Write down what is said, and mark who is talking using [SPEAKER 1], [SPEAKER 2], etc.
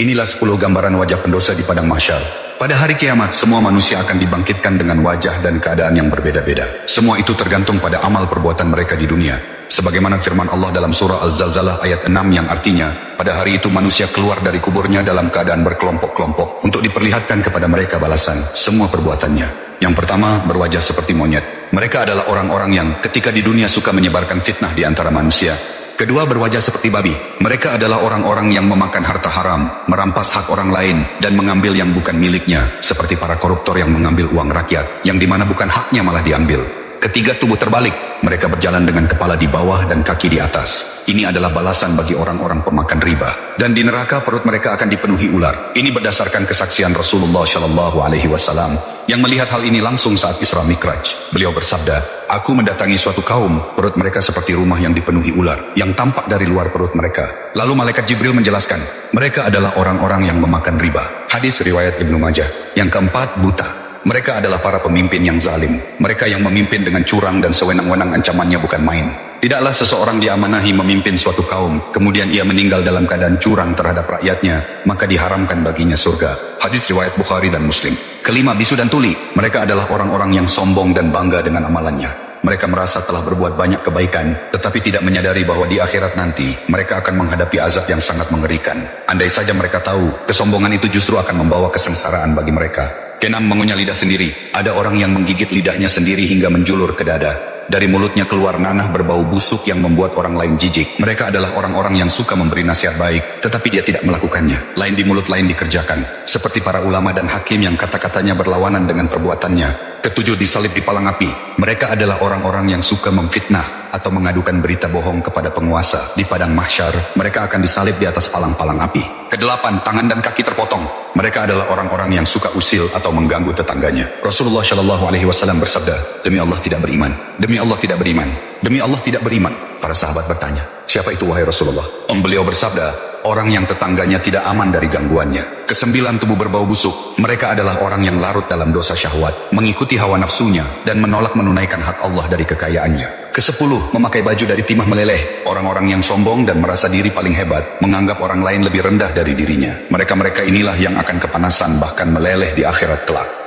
[SPEAKER 1] Inilah 10 gambaran wajah pendosa di padang mahsyar. Pada hari kiamat, semua manusia akan dibangkitkan dengan wajah dan keadaan yang berbeda-beda. Semua itu tergantung pada amal perbuatan mereka di dunia. Sebagaimana firman Allah dalam surah Al-Zalzalah ayat 6 yang artinya, pada hari itu manusia keluar dari kuburnya dalam keadaan berkelompok-kelompok untuk diperlihatkan kepada mereka balasan semua perbuatannya. Yang pertama, berwajah seperti monyet. Mereka adalah orang-orang yang ketika di dunia suka menyebarkan fitnah di antara manusia. Kedua, berwajah seperti babi. Mereka adalah orang-orang yang memakan harta haram, merampas hak orang lain, dan mengambil yang bukan miliknya, seperti para koruptor yang mengambil uang rakyat, yang dimana bukan haknya malah diambil. Ketiga, tubuh terbalik. Mereka berjalan dengan kepala di bawah dan kaki di atas. Ini adalah balasan bagi orang-orang pemakan riba. Dan di neraka perut mereka akan dipenuhi ular. Ini berdasarkan kesaksian Rasulullah SAW yang melihat hal ini langsung saat Isra Mi'raj. Beliau bersabda, "Aku mendatangi suatu kaum, perut mereka seperti rumah yang dipenuhi ular, yang tampak dari luar perut mereka." Lalu malaikat Jibril menjelaskan, mereka adalah orang-orang yang memakan riba. Hadis riwayat Ibnu Majah. Yang keempat, buta. Mereka adalah para pemimpin yang zalim. Mereka yang memimpin dengan curang dan sewenang-wenang, ancamannya bukan main. Tidaklah seseorang diamanahi memimpin suatu kaum, kemudian ia meninggal dalam keadaan curang terhadap rakyatnya, maka diharamkan baginya surga. Hadis riwayat Bukhari dan Muslim. Kelima, bisu dan tuli. Mereka adalah orang-orang yang sombong dan bangga dengan amalannya. Mereka merasa telah berbuat banyak kebaikan, tetapi tidak menyadari bahwa di akhirat nanti, mereka akan menghadapi azab yang sangat mengerikan. Andai saja mereka tahu, kesombongan itu justru akan membawa kesengsaraan bagi mereka. Keenam, mengunyah lidah sendiri. Ada orang yang menggigit lidahnya sendiri hingga menjulur ke dada. Dari mulutnya keluar nanah berbau busuk yang membuat orang lain jijik. Mereka adalah orang-orang yang suka memberi nasihat baik, tetapi dia tidak melakukannya. Lain di mulut, lain dikerjakan. Seperti para ulama dan hakim yang kata-katanya berlawanan dengan perbuatannya. Ketujuh, disalib di palang api. Mereka adalah orang-orang yang suka memfitnah atau mengadukan berita bohong kepada penguasa. Di padang mahsyar, mereka akan disalib di atas palang-palang api. Kedelapan, tangan dan kaki terpotong. Mereka adalah orang-orang yang suka usil atau mengganggu tetangganya. Rasulullah SAW bersabda, "Demi Allah tidak beriman. Demi Allah tidak beriman. Demi Allah tidak beriman." Para sahabat bertanya, "Siapa itu wahai Rasulullah?" Beliau bersabda, "Orang yang tetangganya tidak aman dari gangguannya." Kesembilan, tubuh berbau busuk. Mereka adalah orang yang larut dalam dosa syahwat, mengikuti hawa nafsunya, dan menolak menunaikan hak Allah dari kekayaannya. Kesepuluh, memakai baju dari timah meleleh. Orang-orang yang sombong dan merasa diri paling hebat, menganggap orang lain lebih rendah dari dirinya. Mereka-mereka inilah yang akan kepanasan bahkan meleleh di akhirat kelak.